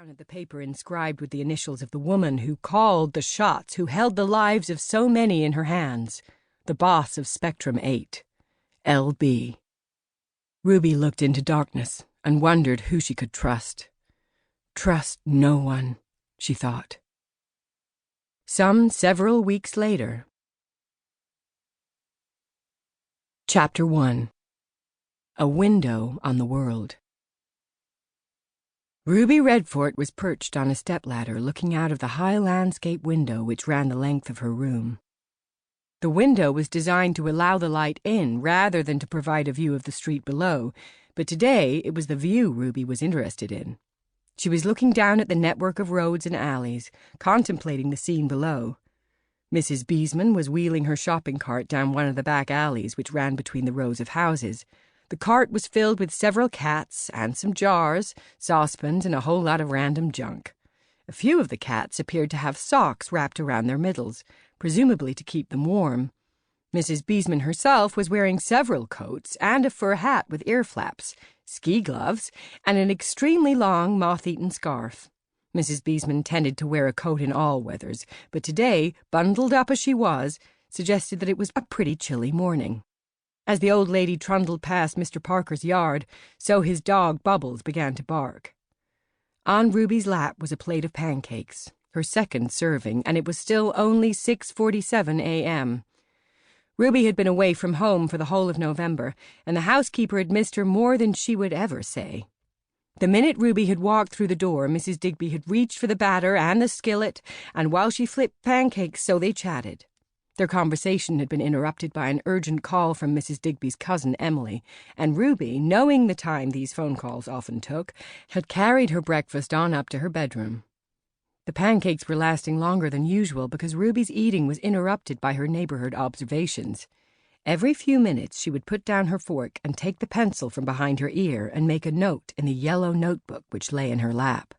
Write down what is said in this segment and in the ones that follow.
down at the paper inscribed with the initials of the woman who called the shots, who held the lives of so many in her hands, the boss of Spectrum 8, L.B. Ruby looked into darkness and wondered who she could trust. Trust no one, she thought. Several weeks later. Chapter 1. A Window on the World. Ruby Redfort was perched on a stepladder looking out of the high landscape window which ran the length of her room. The window was designed to allow the light in rather than to provide a view of the street below, but today it was the view Ruby was interested in. She was looking down at the network of roads and alleys, contemplating the scene below. Mrs. Beesman was wheeling her shopping cart down one of the back alleys which ran between the rows of houses. The cart was filled with several cats and some jars, saucepans, and a whole lot of random junk. A few of the cats appeared to have socks wrapped around their middles, presumably to keep them warm. Mrs. Beesman herself was wearing several coats and a fur hat with ear flaps, ski gloves, and an extremely long moth-eaten scarf. Mrs. Beesman tended to wear a coat in all weathers, but today, bundled up as she was, suggested that it was a pretty chilly morning. As the old lady trundled past Mr. Parker's yard, so his dog Bubbles began to bark. On Ruby's lap was a plate of pancakes, her second serving, and it was still only 6:47 a.m. Ruby had been away from home for the whole of November, and the housekeeper had missed her more than she would ever say. The minute Ruby had walked through the door, Mrs. Digby had reached for the batter and the skillet, and while she flipped pancakes, so they chatted. Their conversation had been interrupted by an urgent call from Mrs. Digby's cousin, Emily, and Ruby, knowing the time these phone calls often took, had carried her breakfast on up to her bedroom. The pancakes were lasting longer than usual because Ruby's eating was interrupted by her neighborhood observations. Every few minutes she would put down her fork and take the pencil from behind her ear and make a note in the yellow notebook which lay in her lap.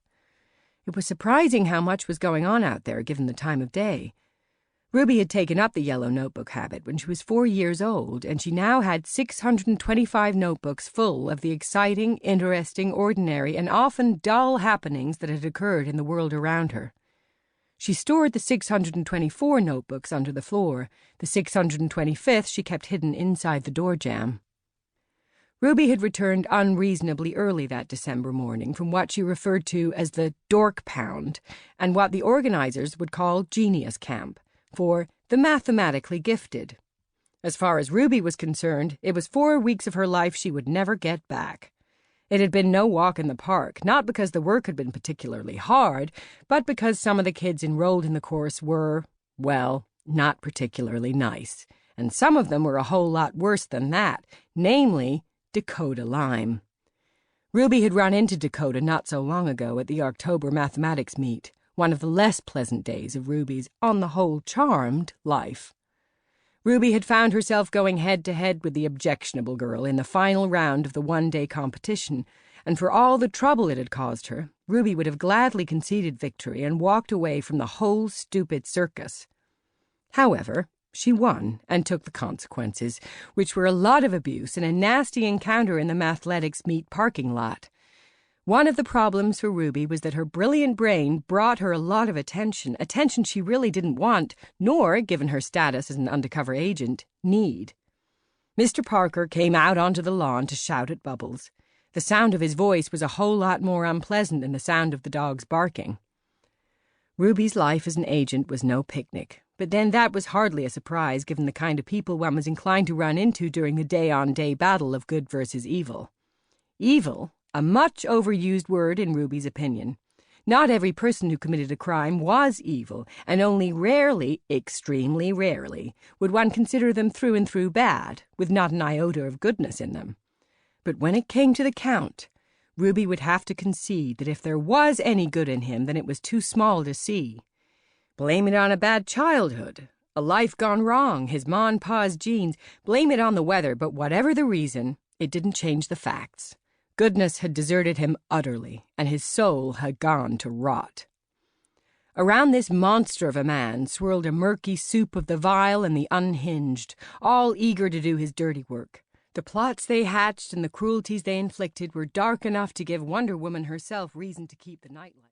It was surprising how much was going on out there given the time of day. Ruby had taken up the yellow notebook habit when she was 4 years old, and she now had 625 notebooks full of the exciting, interesting, ordinary, and often dull happenings that had occurred in the world around her. She stored the 624 notebooks under the floor. The 625th she kept hidden inside the door jamb. Ruby had returned unreasonably early that December morning from what she referred to as the Dork Pound, and what the organizers would call Genius Camp, for the mathematically gifted. As far as Ruby was concerned, it was 4 weeks of her life she would never get back. It had been no walk in the park, not because the work had been particularly hard, but because some of the kids enrolled in the course were, well, not particularly nice, and some of them were a whole lot worse than that, namely, Dakota Lime. Ruby had run into Dakota not so long ago at the October mathematics meet, one of the less pleasant days of Ruby's, on the whole, charmed life. Ruby had found herself going head-to-head with the objectionable girl in the final round of the one-day competition, and for all the trouble it had caused her, Ruby would have gladly conceded victory and walked away from the whole stupid circus. However, she won and took the consequences, which were a lot of abuse and a nasty encounter in the mathletics meet parking lot. One of the problems for Ruby was that her brilliant brain brought her a lot of attention she really didn't want, nor, given her status as an undercover agent, need. Mr. Parker came out onto the lawn to shout at Bubbles. The sound of his voice was a whole lot more unpleasant than the sound of the dog's barking. Ruby's life as an agent was no picnic, but then that was hardly a surprise given the kind of people one was inclined to run into during the day-on-day battle of good versus evil. Evil? A much overused word in Ruby's opinion. Not every person who committed a crime was evil, and only rarely, extremely rarely, would one consider them through and through bad, with not an iota of goodness in them. But when it came to the count, Ruby would have to concede that if there was any good in him, then it was too small to see. Blame it on a bad childhood, a life gone wrong, his ma and pa's genes, blame it on the weather, but whatever the reason, it didn't change the facts. Goodness had deserted him utterly, and his soul had gone to rot. Around this monster of a man swirled a murky soup of the vile and the unhinged, all eager to do his dirty work. The plots they hatched and the cruelties they inflicted were dark enough to give Wonder Woman herself reason to keep the nightlight.